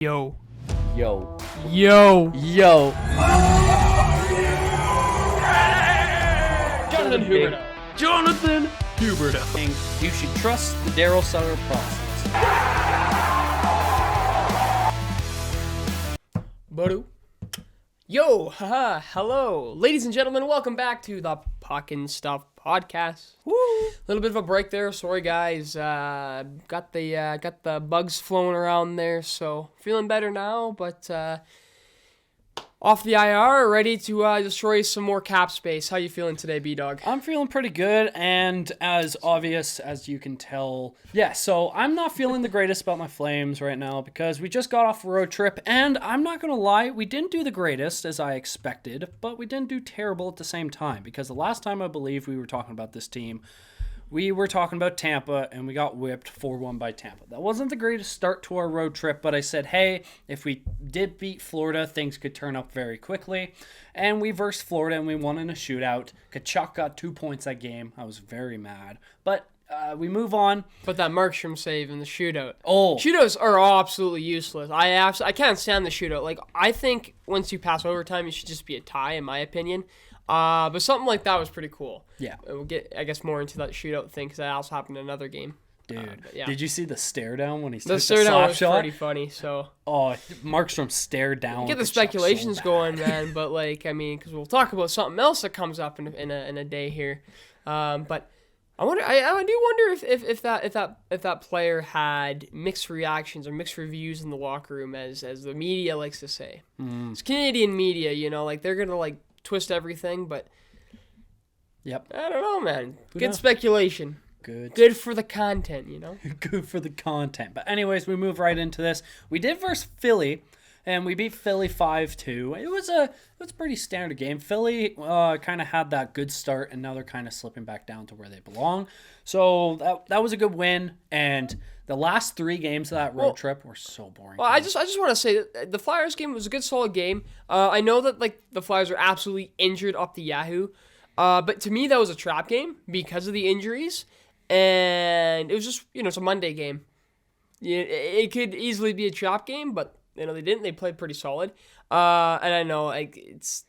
Yo. Yo. Yo. Yo. Jonathan Huberto. Jonathan Huberto. You should trust the Daryl Sutter process. Badu. Yo, haha, hello. Ladies and gentlemen, welcome back to the Puck and Stuff podcast. Woo! A little bit of a break there. Sorry, guys. Got the bugs flowing around there, so feeling better now, but off the IR, ready to destroy some more cap space. How you feeling today, B-Dog? I'm feeling pretty good, and as obvious as you can tell, so I'm not feeling the greatest about my Flames right now because we just got off a road trip, and I'm not going to lie, we didn't do the greatest as I expected, but we didn't do terrible at the same time because the last time I believe we were talking about this team, we were talking about Tampa, and we got whipped 4-1 by Tampa. That wasn't the greatest start to our road trip, but I said, hey, if we did beat Florida, things could turn up very quickly. And we versed Florida, and we won in a shootout. Kachuk got 2 points that game. I was very mad. But we move on. But that Markstrom save in the shootout. Oh. Shootouts are absolutely useless. I can't stand the shootout. Like, I think once you pass overtime, it should just be a tie, in my opinion. But something like that was pretty cool. Yeah. We'll get, I guess, more into that shootout thing because that also happened in another game. Dude, yeah. Did you see the stare down when he The took stare the down soft was shot? pretty funny. So Oh, Markstrom stared down. get the Kachuk speculations so going, bad. man. But like, I mean, because we'll talk about something else that comes up in a day here. But I wonder. I do wonder if that player had mixed reactions or mixed reviews in the locker room, as the media likes to say. It's Canadian media, like they're gonna like twist everything, but. Yep. I don't know, man. Who Good knows? Speculation. Good For the content, Good for the content. But anyways, we move right into this. We did versus Philly, and we beat Philly 5-2. It was a pretty standard game. Philly kind of had that good start, and now they're kind of slipping back down to where they belong. So that was a good win, and the last 3 games of that road trip were so boring. Well, I just want to say that the Flyers game was a good, solid game. I know that like the Flyers are absolutely injured up the Yahoo. But to me, that was a trap game because of the injuries, and it was just, it's a Monday game. It could easily be a trap game, but, they didn't. They played pretty solid. And I know, like, it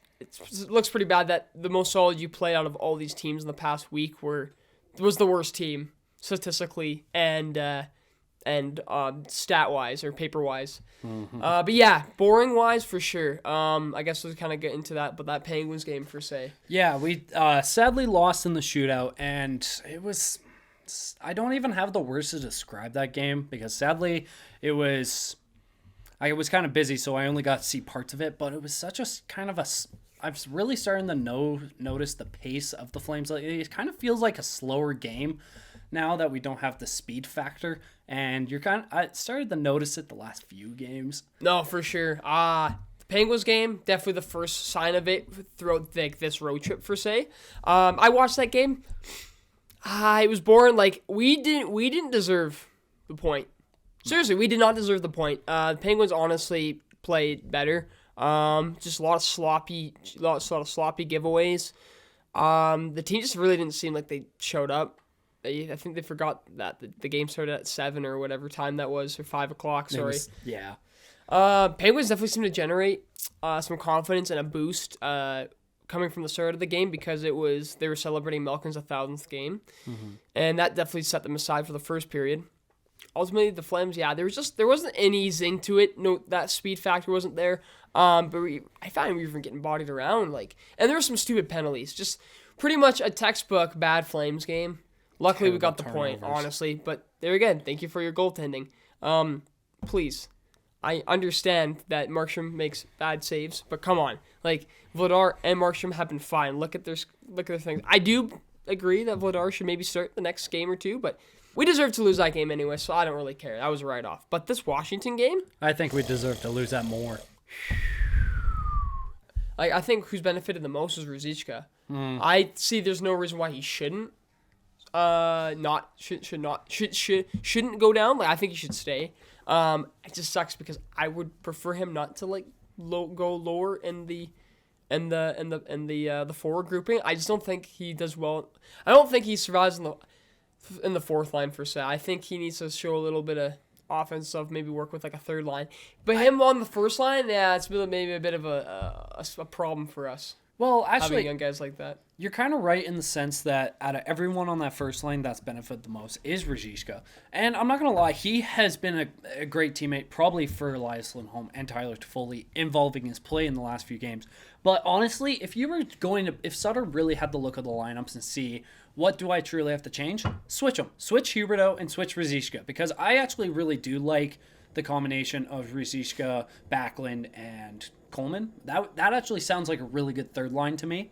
looks pretty bad that the most solid you played out of all these teams in the past week was the worst team, statistically and stat-wise or paper-wise. But yeah, boring-wise for sure. I guess we'll kind of get into that, but that Penguins game per se. Yeah, we sadly lost in the shootout, and it was... I don't even have the words to describe that game because sadly I was kind of busy, so I only got to see parts of it, but it was such a kind of a... I'm really starting to notice the pace of the Flames. It kind of feels like a slower game now that we don't have the speed factor, and I started to notice it the last few games. No, for sure. The Penguins game, definitely the first sign of it throughout this road trip, per se. I watched that game. It was boring. Like, we didn't deserve the point. Seriously, we did not deserve the point. The Penguins honestly played better. Just a lot of sloppy giveaways. The team just really didn't seem like they showed up. I think they forgot that the game started at 7 or whatever time that was, or 5 o'clock. Sorry. Penguins definitely seemed to generate some confidence and a boost coming from the start of the game because they were celebrating Malkin's 1,000th game, and that definitely set them aside for the first period. Ultimately, the Flames, there wasn't any zing to it. No, that speed factor wasn't there. But I found we were getting bodied around, and there were some stupid penalties. Just pretty much a textbook bad Flames game. Luckily, we got the point, honestly. But there again, thank you for your goaltending. Please, I understand that Markstrom makes bad saves, but come on, Vladar and Markstrom have been fine. Look at their things. I do agree that Vladar should maybe start the next game or two, but we deserve to lose that game anyway, so I don't really care. That was a write-off. But this Washington game, I think we deserve to lose that more. I think who's benefited the most is Ruzicka. I see there's no reason why he shouldn't. Shouldn't go down. I think he should stay. It just sucks because I would prefer him not to go lower in the forward grouping. I just don't think he does well. I don't think he survives in the fourth line for se. I think he needs to show a little bit of offense stuff, maybe work with like a third line. But him on the first line, yeah, it's maybe a bit of a problem for us. Well, Having actually, young guys like that. you're kind of right in the sense that out of everyone on that first line that's benefited the most is Ruzicka. And I'm not going to lie, he has been a great teammate probably for Elias Lindholm and Tyler Toffoli involving his play in the last few games. But honestly, if Sutter really had to look at the lineups and see what do I truly have to change, switch them. Switch Huberdeau and switch Ruzicka, because I actually really do like the combination of Ruzicka, Backlund, and Coleman. That actually sounds like a really good third line to me,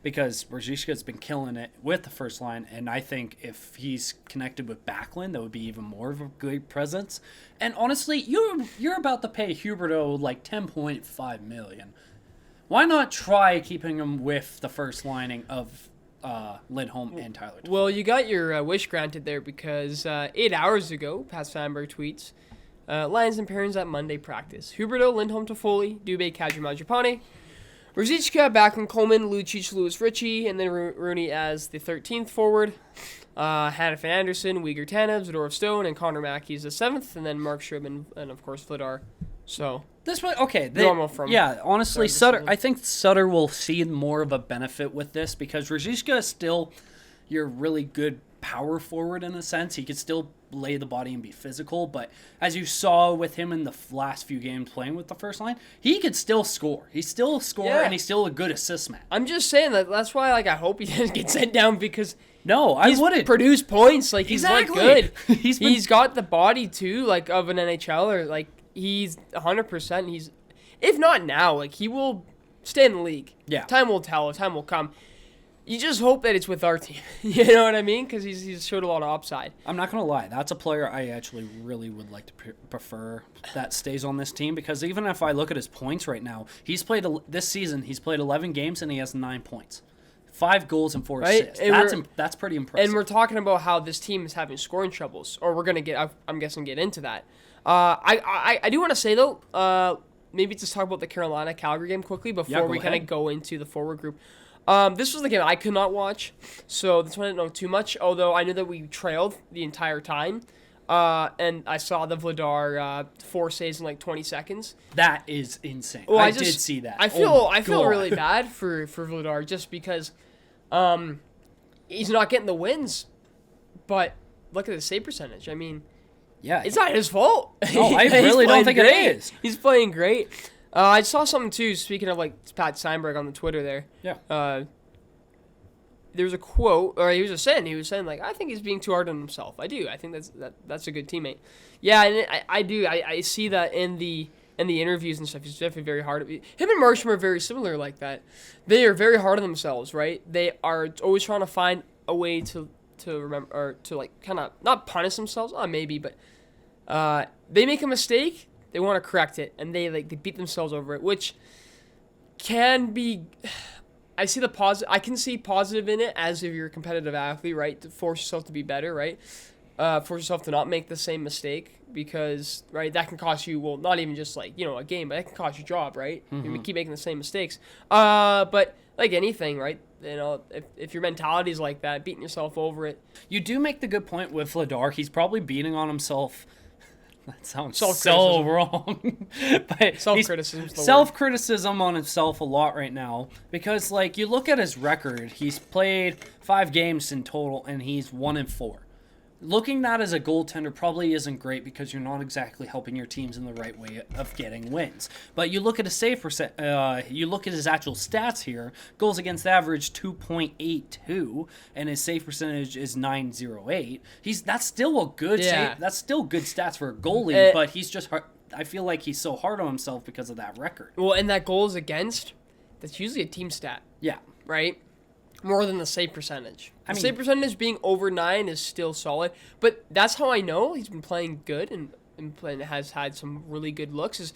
because Ruzicka's been killing it with the first line, and I think if he's connected with Backlund, that would be even more of a good presence. And honestly, you're about to pay Huberdeau like $10.5 million. Why not try keeping him with the first lining of Lindholm and Tyler Toffoli? Well, you got your wish granted there, because 8 hours ago, Pat Sandberg tweets, Lions and Parents at Monday practice. Huberdeau, Lindholm, Toffoli, Dubé, Kadri, Mangiapane, Ruzicka, Backlund, Coleman, Lucic, Lewis, Ritchie, and then Rooney as the 13th forward. Hannafin Anderson, Uyghur Tanev, Zadorov Stone, and Connor Mackey is the 7th, and then Mark Sherman and of course Vladar. So this way, okay. Normal from honestly, Sutter. I think Sutter will see more of a benefit with this, because Ruzicka is still your really good power forward in a sense. He could still lay the body and be physical, but as you saw with him in the last few games playing with the first line, he could still score. He's still a scorer, and he's still a good assist man. I'm just saying that's why I hope he doesn't get sent down, because I wouldn't produce points. Like, he's exactly good. he's got the body too, like, of an NHLer. Like, he's 100%. He's, if not now, like, he will stay in the league. Yeah, time will tell. Time will come. You just hope that it's with our team. You know what I mean? Because he's showed a lot of upside. I'm not going to lie. That's a player I actually really would like to prefer that stays on this team, because even if I look at his points right now, this season, he's played 11 games and he has 9 points. 5 goals and 4 assists. That's pretty impressive. And we're talking about how this team is having scoring troubles, or we're going to I'm guessing, get into that. I do want to say, though, maybe just talk about the Carolina-Calgary game quickly before we kind of go into the forward group. This was the game I could not watch, so this one I didn't know too much, although I knew that we trailed the entire time. And I saw the Vladar 4 saves in like 20 seconds. That is insane. Well, I did see that. I feel really bad for Vladar, just because he's not getting the wins. But look at the save percentage. I mean, yeah, it's not his fault. No, I really don't think it is. He's playing great. I saw something too, speaking of like Pat Steinberg on the Twitter there. Yeah. There was a quote, or he was saying like, I think he's being too hard on himself. I do. I think that's a good teammate. Yeah, and I do. I see that in the interviews and stuff. He's definitely very hard. Him and Marsham are very similar like that. They are very hard on themselves, right? They are always trying to find a way to remember, or to like kind of not punish themselves. Maybe, but they make a mistake. They want to correct it, and they beat themselves over it, which can be. I see the positive. I can see positive in it as if you're a competitive athlete, right? To force yourself to be better, right? Force yourself to not make the same mistake, because right, that can cost you. Well, not even just like a game, but that can cost your job, right? Mm-hmm. You keep making the same mistakes. But like anything, right? If your mentality is like that, beating yourself over it. You do make the good point with Vladar. He's probably beating on himself. That sounds so wrong. But self-criticism on himself a lot right now, because like you look at his record, he's played 5 games in total and he's 1-4. Looking at that as a goaltender probably isn't great, because you're not exactly helping your teams in the right way of getting wins. But you look at his save percent, you look at his actual stats here. Goals against average 2.82, and his save percentage is 908. That's still a good save. That's still good stats for a goalie, but he's just hard. I feel like he's so hard on himself because of that record. Well, and that goals against, that's usually a team stat. Yeah. Right? More than the save percentage. The save percentage being over 9 is still solid, but that's how I know he's been playing good and has had some really good looks, is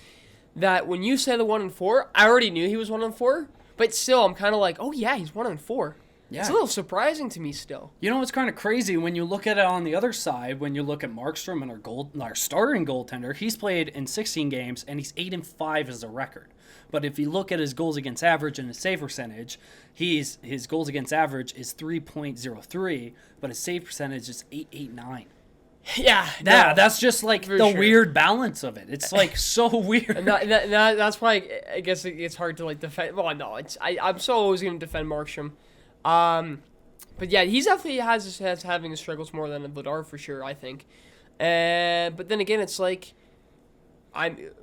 that when you say the 1-4, I already knew he was 1-4, but still I'm kind of like, oh yeah, he's 1-4. Yeah. It's a little surprising to me still. You know what's kind of crazy when you look at it on the other side, when you look at Markstrom and our starting goaltender, he's played in 16 games and he's 8-5 as a record. But if you look at his goals against average and his save percentage, his goals against average is 3.03, but his save percentage is 889. Yeah, that's just like the sure. weird balance of it. It's like so weird. And that's why I guess it's hard to like defend. Well, no, I'm so always going to defend Markstrom. But yeah, he's definitely has having his struggles more than Vladar for sure, I think. But then again, it's like,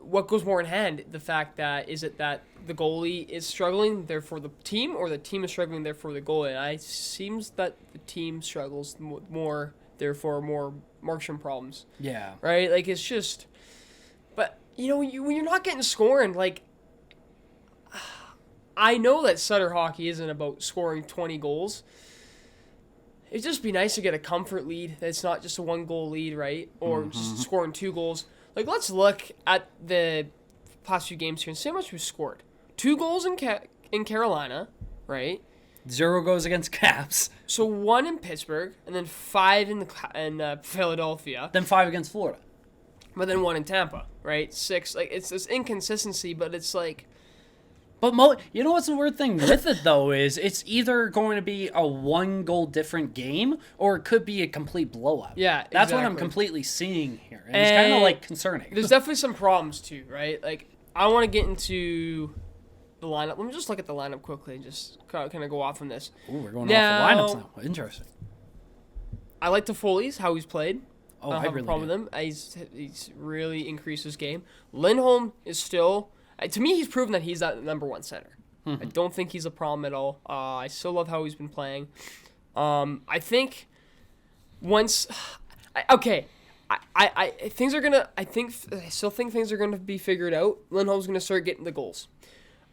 what goes more in hand? The fact that is it that the goalie is struggling, therefore the team, or the team is struggling, therefore the goalie? And it seems that the team struggles more, therefore more Markstrom problems. Yeah. Right? Like, it's just... But, you know, when you're not getting scoring, like... I know that Sutter hockey isn't about scoring 20 goals. It'd just be nice to get a comfort lead that's not just a 1-goal lead, right? Or just scoring 2 goals. Like, let's look at the past few games here and see how much we've scored. 2 goals in Carolina, right? 0 goes against Caps. So 1 in Pittsburgh, and then 5 in Philadelphia. Then 5 against Florida. But then 1 in Tampa, right? 6. Like, it's this inconsistency, but it's like... But you know what's the weird thing with it, though, is it's either going to be a 1-goal different game, or it could be a complete blowout. Yeah, That's what I'm exactly. completely seeing here. And it's kind of, like, concerning. There's definitely some problems, too, right? Like, I want to get into the lineup. Let me just look at the lineup quickly and just kind of go off on this. Ooh, we're going off the lineups now. Interesting. I like Toffoli's, how he's played. Oh, I don't have really a problem do. with him. He's really increased his game. Lindholm is still... to me, he's proven that he's that number 1 center. I don't think he's a problem at all. I still love how he's been playing. I think once... things are gonna... I still think things are gonna be figured out. Lindholm's gonna start getting the goals.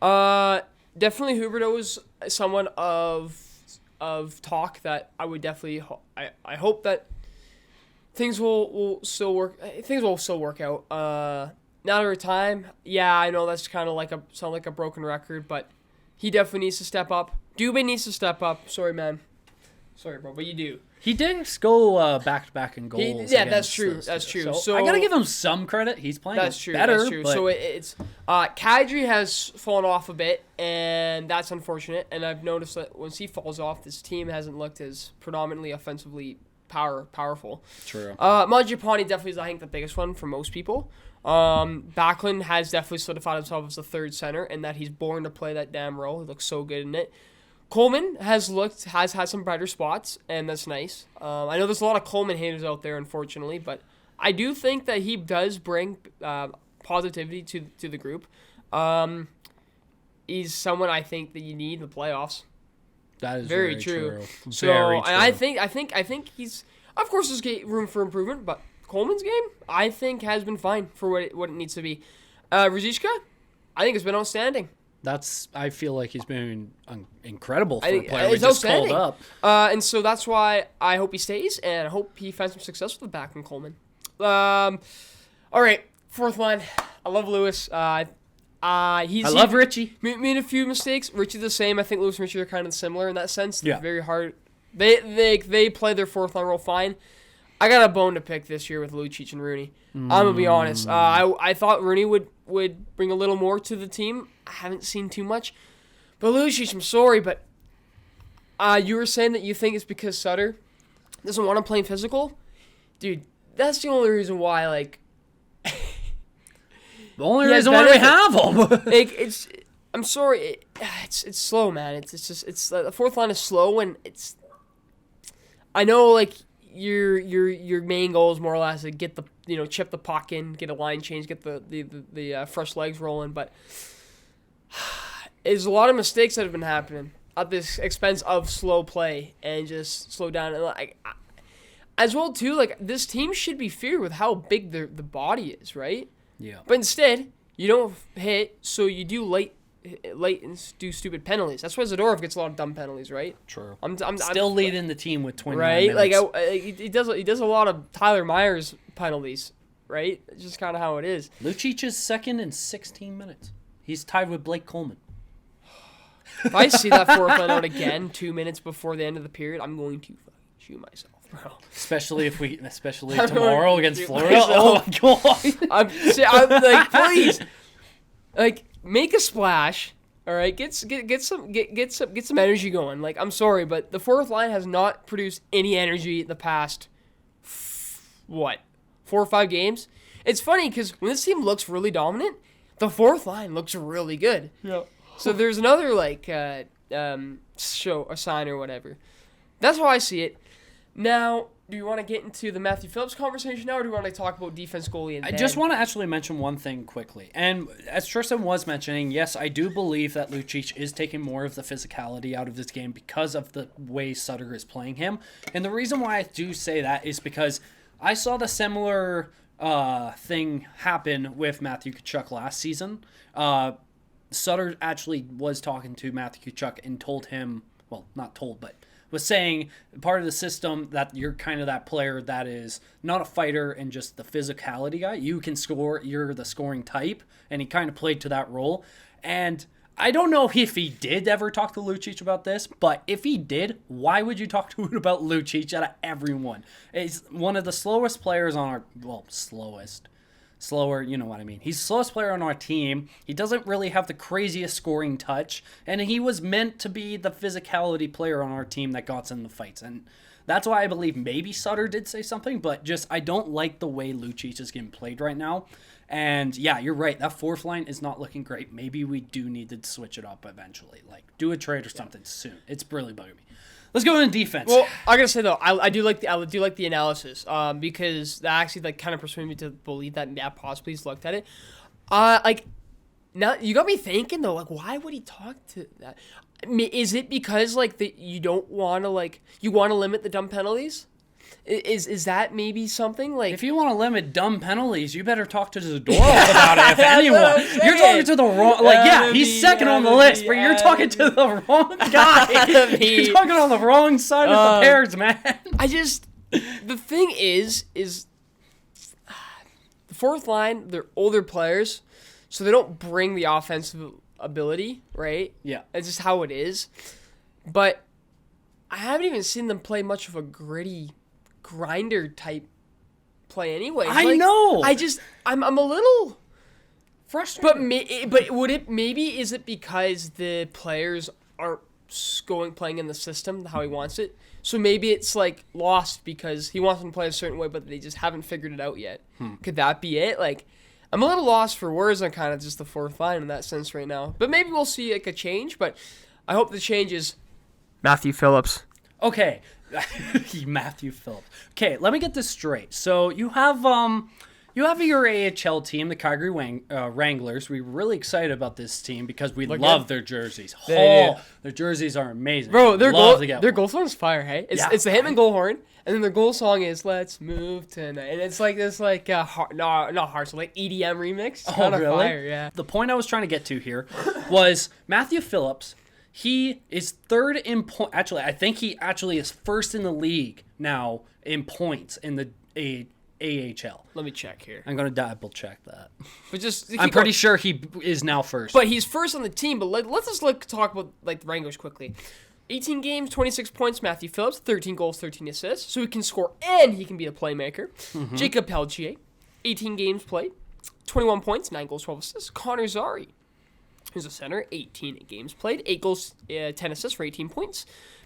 Definitely Huberdeau is someone of talk that I would definitely... I hope that things will still work. Things will still work out. Now to time, yeah, I know that's kind of sound like a broken record, but he definitely needs to step up. Dubé needs to step up. Sorry, man. Sorry, bro, but you do. He did go back-to-back in goals. That's true. That's true. So I gotta give him some credit. He's playing better. That's true. But... So it's Kadri has fallen off a bit, and that's unfortunate. And I've noticed that once he falls off, this team hasn't looked as predominantly offensively powerful. True. Mangiapane definitely is, I think, the biggest one for most people. Backlund has definitely solidified himself as the 3rd center, and that he's born to play that damn role. He looks so good in it. Coleman has had some brighter spots, and that's nice. I know there's a lot of Coleman haters out there, unfortunately, but I do think that he does bring positivity to the group. He's someone I think that you need in the playoffs. That is very true. So, very true. And I think he's, of course, there's room for improvement, but Coleman's game, I think, has been fine for what it needs to be. Ruzicka, I think, has been outstanding. I feel like he's been incredible for a player we it's just outstanding. called up. And so that's why I hope he stays, and I hope he finds some success with the back in Coleman. All right, 4th line. I love Lewis. I love Richie. Made a few mistakes. Richie the same. I think Lewis and Richie are kind of similar in that sense. They're Yeah. very hard. They play their 4th line role fine. I got a bone to pick this year with Lucic and Rooney. I'm gonna be honest. I thought Rooney would bring a little more to the team. I haven't seen too much, but Lucic, I'm sorry, but you were saying that you think it's because Sutter doesn't want to play physical, dude. That's the only reason why. Like, the only reason why we have him. I'm sorry. It's slow, man. It's just the 4th line is slow, and it's. I know, like. Your main goal is more or less to get the chip the puck in, get a line change, get the fresh legs rolling, but there's a lot of mistakes that have been happening at the expense of slow play and just slow down. And as well too, like, this team should be feared with how big the body is, right? Yeah. But instead, you don't hit, so you do late and do stupid penalties. That's why Zadorov gets a lot of dumb penalties, right? True. I'm still leading the team with 29 right? minutes. Like, he does a lot of Tyler Myers penalties, right? It's just kind of how it is. Lucic is 2nd in 16 minutes. He's tied with Blake Coleman. If I see that 4th line out again 2 minutes before the end of the period, I'm going to shoot myself, bro. Especially tomorrow against Florida. Myself. Oh my god! I'm like, please, like, make a splash. All right, get some energy going. Like, I'm sorry, but the 4th line has not produced any energy the past what, 4 or 5 games. It's funny because when this team looks really dominant, the fourth line looks really good. Yeah. So there's another show, a sign or whatever. That's how I see it. Now, do you want to get into the Matthew Phillips conversation now, or do you want to talk about defense, goalie, and I just want to actually mention one thing quickly. And as Tristan was mentioning, yes, I do believe that Lucic is taking more of the physicality out of this game because of the way Sutter is playing him. And the reason why I do say that is because I saw the similar thing happen with Matthew Tkachuk last season. Sutter actually was talking to Matthew Tkachuk and told him, well, not told, but was saying part of the system that you're kind of that player that is not a fighter and just the physicality guy. You can score, you're the scoring type, and he kind of played to that role. And I don't know if he did ever talk to Lucic about this, but if he did, why would you talk to him about Lucic out of everyone? He's one of the slowest players on our, well, slower, you know what I mean. He's the slowest player on our team. He doesn't really have the craziest scoring touch, and he was meant to be the physicality player on our team that got in the fights. And that's why I believe maybe Sutter did say something, but just I don't like the way Lucic is getting played right now. And yeah, you're right. That fourth line is not looking great. Maybe we do need to switch it up eventually. Like, do a trade or something soon. It's really bugging me. Let's go in defense. Well, I gotta say though, I do like the analysis, because that actually kind of persuaded me to believe that possibly he's looked at it. Now you got me thinking though, why would he talk to that? I mean, is it because you don't want to you want to limit the dumb penalties? Is that maybe something like? If you want to limit dumb penalties, you better talk to Zadorov about it. If anyone, you're talking to the wrong. He's second on the list, but you're talking to the wrong guy. You're talking on the wrong side of the pairs, man. The thing is the fourth line. They're older players, so they don't bring the offensive ability, right? Yeah, it's just how it is. But I haven't even seen them play much of a gritty grinder type play anyway. I know. I'm a little frustrated. But is it because the players aren't playing in the system how he wants it? So maybe it's lost because he wants them to play a certain way, but they just haven't figured it out yet. Could that be it? I'm a little lost for words on kind of just the fourth line in that sense right now. But maybe we'll see a change. But I hope the change is Matthew Phillips. Okay. Matthew Phillips. Okay, let me get this straight. So you have your AHL team, the Calgary Wranglers. We're really excited about this team because we love their jerseys. Their jerseys are amazing. Bro, their goal song is fire, hey? It's the Hitman goal horn, and then their goal song is "Let's Move Tonight," and it's this not hard, so EDM remix. It's kind of really? Fire, yeah. The point I was trying to get to here was Matthew Phillips. He is third in point. Actually, I think he actually is first in the league now in points in the AHL. Let me check here. I'm going to double check that. But I'm pretty sure he is now first. But he's first on the team. But let's just talk about the Wranglers quickly. 18 games, 26 points. Matthew Phillips, 13 goals, 13 assists. So he can score and he can be a playmaker. Mm-hmm. Jacob Pelletier, 18 games played, 21 points, 9 goals, 12 assists. Connor Zary, who's a center, 18 games played, 8 goals, 10 assists for 18 points.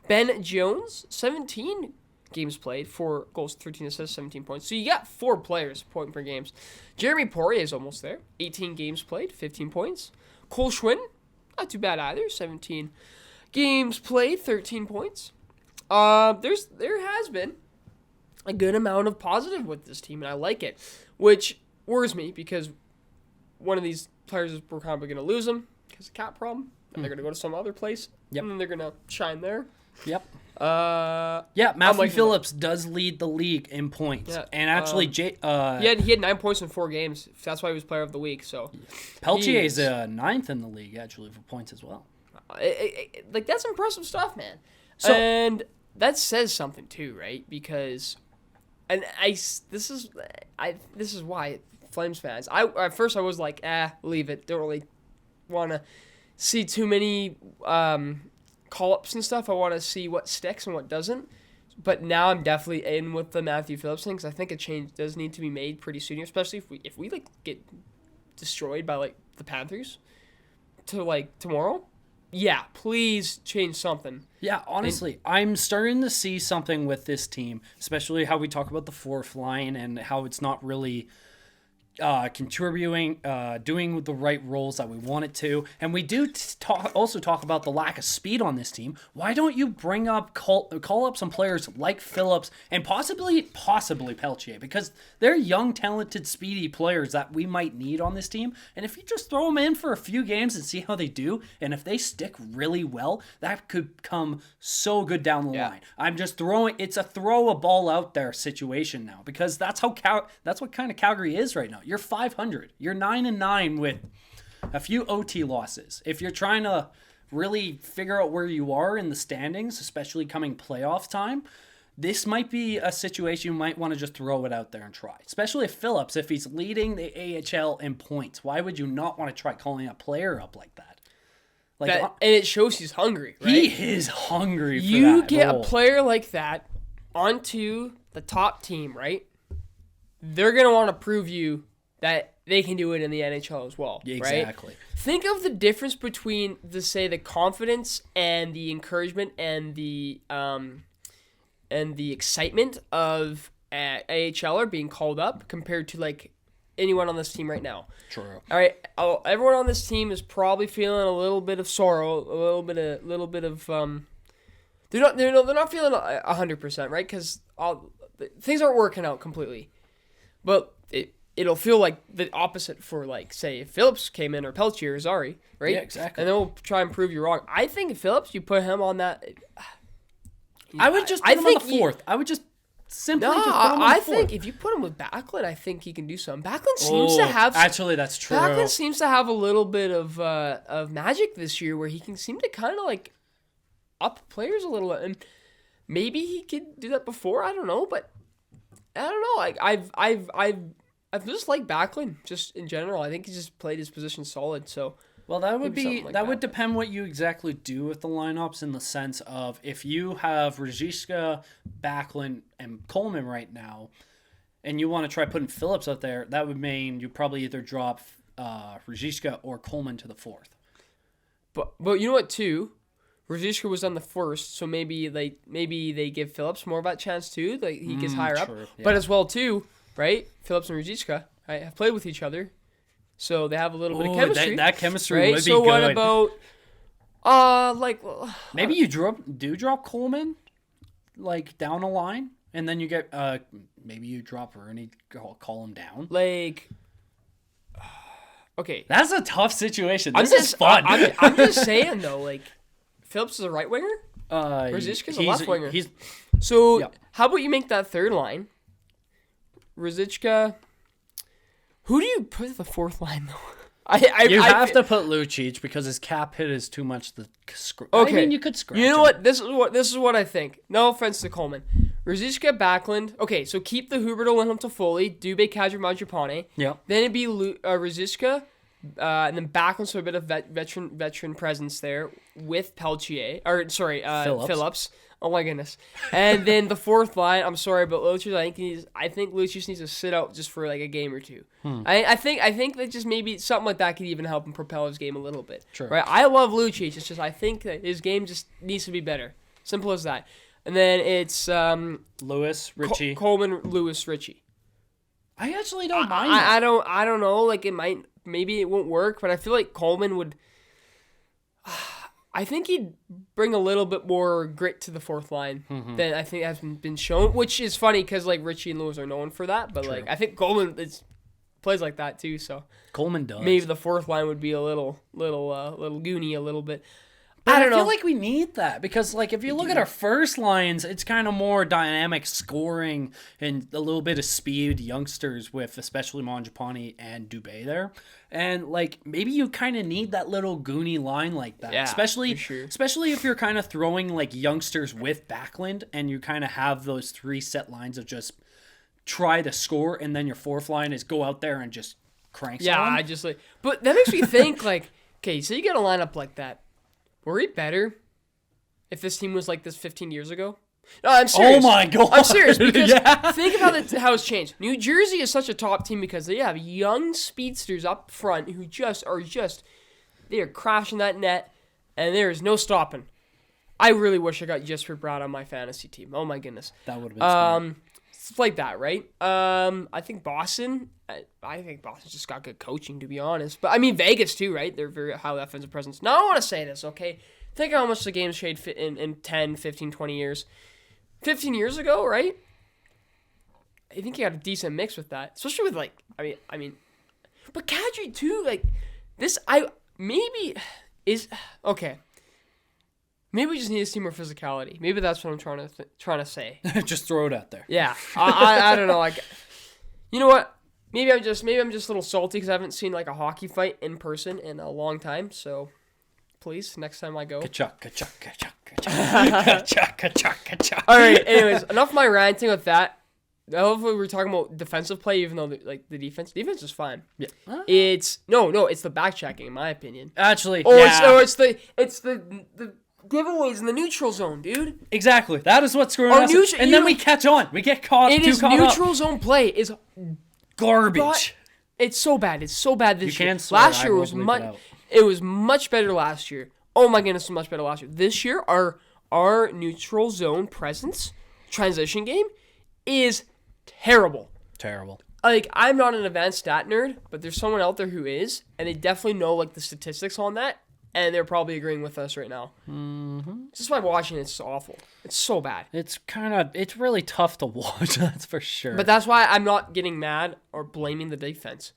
Ben Jones, 17 games played, 4 goals, 13 assists, 17 points. So you got 4 players point per games. Jeremy Poirier is almost there, 18 games played, 15 points. Cole Schwinn, not too bad either, 17 games played, 13 points. There has been a good amount of positive with this team, and I like it, which worries me because one of these players is we're probably going to lose them because of cap problem, and they're going to go to some other place, and then they're going to shine there. Yep. Matthew Phillips does lead the league in points, and actually, he had 9 points in 4 games. That's why he was Player of the Week. So Pelletier is 9th in the league actually for points as well. That's impressive stuff, man. So, and that says something too, right? Because, this is why Flames fans. At first I was like, leave it. Don't really want to see too many call-ups and stuff. I want to see what sticks and what doesn't. But now I'm definitely in with the Matthew Phillips thing because I think a change does need to be made pretty soon, especially if we get destroyed by the Panthers to tomorrow. yeah, please change something. Yeah, honestly, I'm starting to see something with this team, especially how we talk about the fourth line and how it's not really contributing, doing the right roles that we want it to. And we do also talk about the lack of speed on this team. Why don't you bring up, call up some players like Phillips and possibly Peltier, because they're young, talented, speedy players that we might need on this team. And if you just throw them in for a few games and see how they do, and if they stick really well, that could come so good down the line. I'm just it's a throw a ball out there situation now, because that's what kind of Calgary is right now. You're 500. You're 9-9 with a few OT losses. If you're trying to really figure out where you are in the standings, especially coming playoff time, this might be a situation you might want to just throw it out there and try. Especially if Phillips, if he's leading the AHL in points, why would you not want to try calling a player up like that? And it shows he's hungry, right? He is hungry for that You get role. a player like that onto the top team, right? They're going to want to prove you that they can do it in the NHL as well, Exactly. right? Think of the difference between the confidence and the encouragement and the excitement of AHLer being called up compared to like anyone on this team right now. True. All right, everyone on this team is probably feeling a little bit of sorrow, a little bit of they're not feeling 100%, right? Because things aren't working out completely, but it'll feel like the opposite for, like, say, if Phillips came in or Peltier or Zari, right? Yeah, exactly. And then we'll try and prove you wrong. I think if Phillips, you put him on that. I would just put him on the fourth. I would just simply just put him on the I fourth. think if you put him with Backlund, I think he can do something. Backlund seems to have. Actually, that's true. Backlund seems to have a little bit of magic this year where he can seem to kind of like up players a little bit. And maybe he could do that before. I don't know, but I don't know. Like I've just liked Backlund just in general. I think he just played his position solid. So well, that would be like that would depend what you exactly do with the lineups, in the sense of if you have Ruzicka, Backlund, and Coleman right now, and you want to try putting Phillips out there, that would mean you probably either drop Ruzicka or Coleman to the fourth. But you know what too? Ruzicka was on the first, so maybe they give Phillips more of that chance too. Like he gets higher up, yeah. But as well too, right? Phillips and Ruzicka, right, have played with each other, so they have a little bit of chemistry. That chemistry right? would be so good. what about maybe you drop Coleman like down a line, and then you get maybe you drop Rooney, call him down. like okay, That's a tough situation. This is fun. I'm just saying though, like Phillips is a right winger. Ruzicka's a he's- left winger. He's So Yep. how about you make that third line? Ruzicka. Who do you put at the fourth line though? You have to put Lucic because his cap hit is too much to scratch. Okay. I mean, you could scratch You know him. what? This is what I think. No offense to Coleman. Ruzicka, Backlund. Okay, so keep the Huberto, Lindholm, Toffoli, Dubé, Kadri, Mangiapane. Yep. Then it'd be Ruzicka, and then Backlund, so a bit of veteran presence there with Peltier. Phillips. Oh my goodness. And then the fourth line, I'm sorry, but Lucic, I think Lucic needs to sit out just for like a game or two. I think that just maybe something like that could even help him propel his game a little bit. Sure. Right? I love Lucic. It's just I think that his game just needs to be better. Simple as that. And then it's Lewis, Richie. Coleman, Lewis, Richie. I actually don't mind that. I don't know. Like maybe it won't work, but I feel like Coleman would. I think he'd bring a little bit more grit to the fourth line than I think has been shown, which is funny because like Richie and Lewis are known for that, but like I think Coleman plays like that too. So Coleman does. maybe the fourth line would be a little goony a little bit. But I don't know. feel like we need that because, like, if you look at our first lines, it's kind of more dynamic scoring and a little bit of speed youngsters with especially Mangiapane and Dubé there. And, like, maybe you kind of need that little goony line like that. Yeah, especially for sure. especially if you're kind of throwing, like, youngsters with Backlund and you kind of have those three set lines of just try to score, and then your fourth line is go out there and just crank Yeah, someone. I just like, but that makes me think like, okay, so you get a lineup like that. Were we better if this team was like this 15 years ago? No, I'm serious. Oh my God. I'm serious because Yeah. think about how it's changed. New Jersey is such a top team because they have young speedsters up front who they are crashing that net. and there is no stopping. I really wish I got Jesper Bratt on my fantasy team. Oh my goodness. That would have been smart. It's like that, right? I think Boston. I think Boston just got good coaching, to be honest. But I mean Vegas too, right? They're very high offensive presence. Now I want to say this, okay? Think how much the game's changed in 10, 15, 20 years. 15 years ago, right? I think you got a decent mix with that, especially with like. I mean, but Kadri too. Like this, maybe we just need to see more physicality. Maybe that's what I'm trying to say. Just throw it out there. Yeah, I don't know. Like, you know what? Maybe I'm just a little salty because I haven't seen like a hockey fight in person in a long time. So, please, next time I go. Ka-chuck, ka-chuck, ka-chuck, ka-chuck, ka-chuck, ka-chuck. All right. Anyways, enough of my ranting with that. Hopefully, we're talking about defensive play, even though the defense is fine. Yeah. It's it's the back checking, in my opinion. Actually, it's the giveaways in the neutral zone, dude. Exactly. That is what's screwing us. And then we catch on. We get caught. Neutral zone play is garbage. It's so bad. It's so bad this year. Swear, last year it was much better last year. Oh my goodness, it was much better last year. This year, our neutral zone presence transition game is terrible. Terrible. Like, I'm not an advanced stat nerd, but there's someone out there who is, and they definitely know like the statistics on that. And they're probably agreeing with us right now. Mm-hmm. Just by watching it, it's awful. It's so bad. It's really tough to watch, that's for sure. But that's why I'm not getting mad or blaming the defense.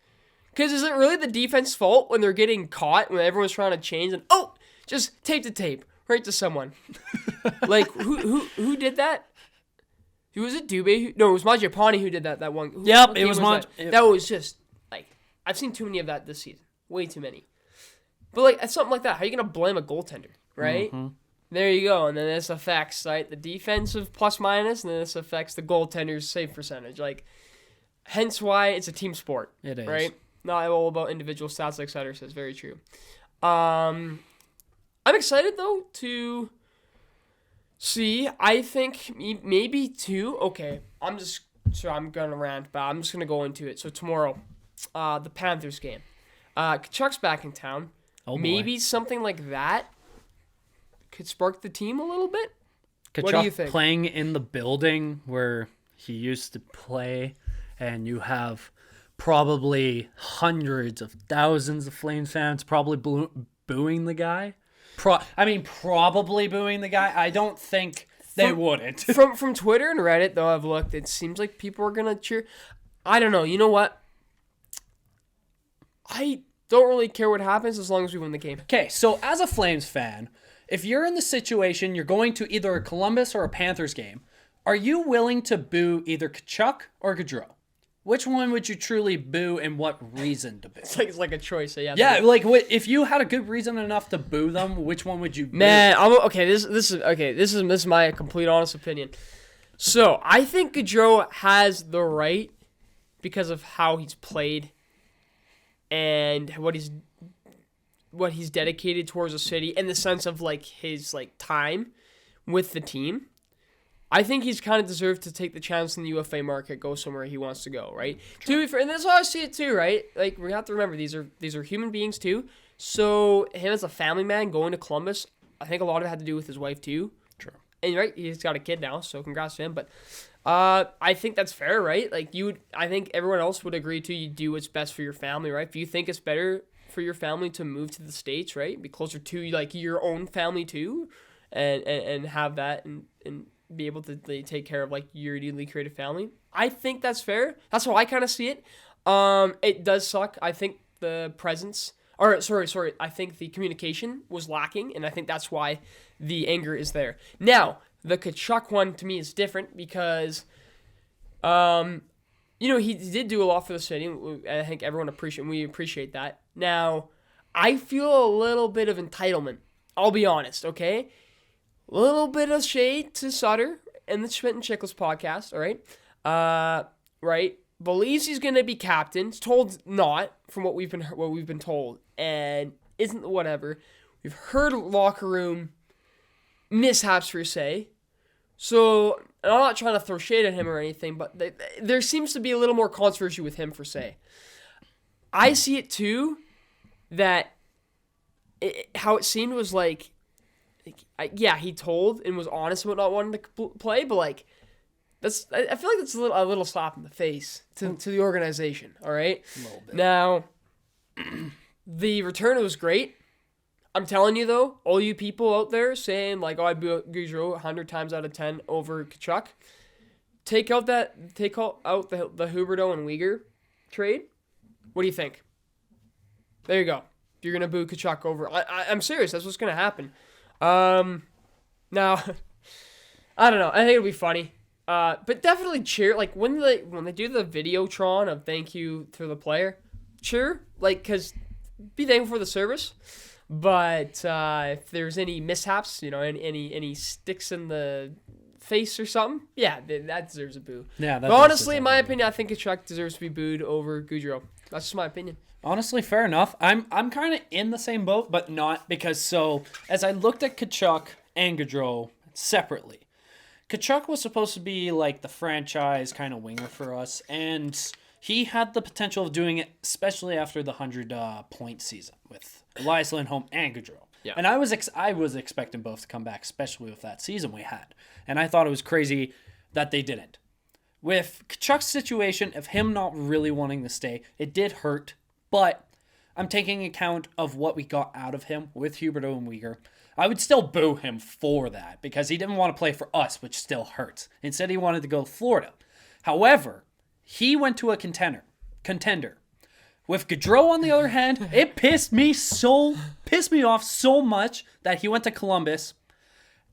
Because is it really the defense's fault when they're getting caught, when everyone's trying to change, and just tape to tape, right to someone? Like, who did that? Who was it? Dubé? No, it was Mangiapane who did that one. It was Mangiapane. That was just, like, I've seen too many of that this season. Way too many. But, like, at something like that, how are you going to blame a goaltender, right? Mm-hmm. There you go. And then this affects, right, the defensive plus-minus, and then this affects the goaltender's save percentage. Like, hence why it's a team sport. It is. Right? Not all about individual stats, like Sutter says. Very true. I'm excited, though, to see. I think maybe two. Okay, I'm going to rant, but I'm just going to go into it. So, tomorrow, the Panthers game. Kachuk's back in town. Oh, maybe something like that could spark the team a little bit. Kachuk, what do you think? Playing in the building where he used to play, and you have probably hundreds of thousands of Flames fans probably booing the guy. Probably booing the guy. I don't think they wouldn't. from Twitter and Reddit, though, I've looked. It seems like people are gonna cheer. I don't know. You know what? I don't really care what happens as long as we win the game. Okay, so as a Flames fan, if you're in the situation, you're going to either a Columbus or a Panthers game, are you willing to boo either Kachuk or Gaudreau? Which one would you truly boo, and what reason to boo? It's like a choice. So yeah, like if you had a good reason enough to boo them, which one would you boo? Man, this is my complete honest opinion. So I think Gaudreau has the right because of how he's played and what he's dedicated towards the city in the sense of like his like time with the team. I think he's kind of deserved to take the chance in the UFA market, go somewhere he wants to go, right? True. And that's how I see it too, right? Like we have to remember these are human beings too. So him as a family man going to Columbus, I think a lot of it had to do with his wife too. True. And right, he's got a kid now, so congrats to him. But I think that's fair, right? Like I think everyone else would agree too. You do what's best for your family, right? If you think it's better for your family to move to the States, right? Be closer to like your own family too, and have that and be able to take care of like your newly created family. I think that's fair. That's how I kind of see it. It does suck. I think the presence, or sorry. I think the communication was lacking, and I think that's why the anger is there. Now, the Kachuk one to me is different because, he did do a lot for the city. I think we appreciate that. Now, I feel a little bit of entitlement. I'll be honest, okay? A little bit of shade to Sutter and the Schmidt and Chickless podcast, all right? Right? Believes he's going to be captain. Told not from what we've been told, and isn't whatever. We've heard locker room mishaps per se. So, and I'm not trying to throw shade at him or anything, but there seems to be a little more controversy with him per se. I see it too, that how it seemed was like yeah, he told and was honest about not wanting to play, but like I feel like that's a little slap in the face to the organization. All right, A little bit. now the return was great. I'm telling you though, all you people out there saying like, "Oh, I'd be Gaudreau 100 times out of 10 over Tkachuk," take out the Huberdeau and Weegar trade. What do you think? There you go. You're gonna boo Tkachuk over. I'm serious. That's what's gonna happen. Now, I don't know. I think it'll be funny. But definitely cheer. Like when they do the Videotron of thank you to the player, cheer. Like, cause be thankful for the service. But if there's any mishaps, any sticks in the face or something, yeah, that deserves a boo. Yeah, but honestly, in my opinion, I think Tkachuk deserves to be booed over Gaudreau. That's just my opinion. Honestly, fair enough. I'm kind of in the same boat, but not because as I looked at Tkachuk and Gaudreau separately, Tkachuk was supposed to be like the franchise kind of winger for us, and he had the potential of doing it, especially after the 100-point season with Elias Lindholm and Gaudreau. Yeah. And I was expecting both to come back, especially with that season we had. And I thought it was crazy that they didn't. With Tkachuk's situation of him not really wanting to stay, it did hurt, but I'm taking account of what we got out of him with Huberdeau and Weegar. I would still boo him for that because he didn't want to play for us, which still hurts. Instead, he wanted to go to Florida. However, he went to a contender. With Gaudreau, on the other hand, it pissed me off so much that he went to Columbus,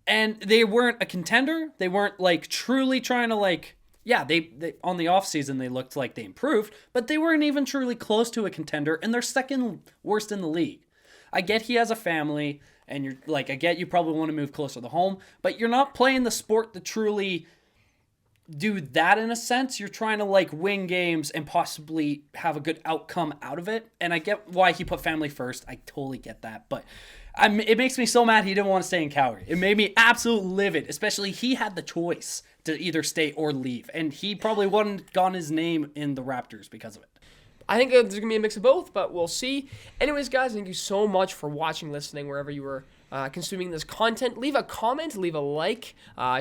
and they weren't a contender. They weren't like truly trying to they on the offseason they looked like they improved, but they weren't even truly close to a contender, and they're second worst in the league. I get he has a family, and I get you probably want to move closer to home, but you're not playing the sport to truly do that in a sense. You're trying to win games and possibly have a good outcome out of it. And I get why he put family first. I totally get that. But it makes me so mad he didn't want to stay in Calgary. It made me absolutely livid, especially he had the choice to either stay or leave. And he probably wouldn't gotten his name in the Raptors because of it. I think there's going to be a mix of both, but we'll see. Anyways, guys, thank you so much for watching, listening, wherever you were consuming this content. Leave a comment, leave a like,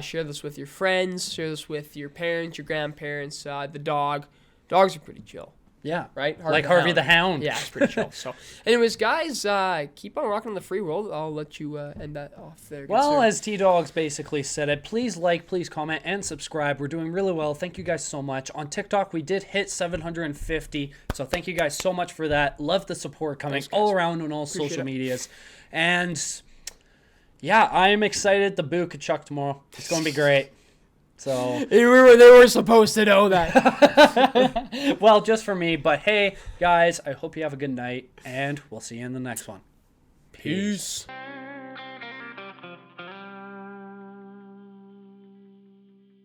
share this with your friends, share this with your parents, your grandparents, the dog. Dogs are pretty chill. Yeah. Right? Harvey the Hound. Yeah, it's pretty chill. So, anyways, guys, keep on rocking in the free world. I'll let you end that off there. Well, as T-Dogs basically said it, please please comment, and subscribe. We're doing really well. Thank you guys so much. On TikTok, we did hit 750, so thank you guys so much for that. Love the support coming all around on all social medias. And, yeah, I'm excited to boo Tkachuk tomorrow. It's going to be great. So they were supposed to know that. Well, just for me. But hey, guys, I hope you have a good night, and we'll see you in the next one. Peace.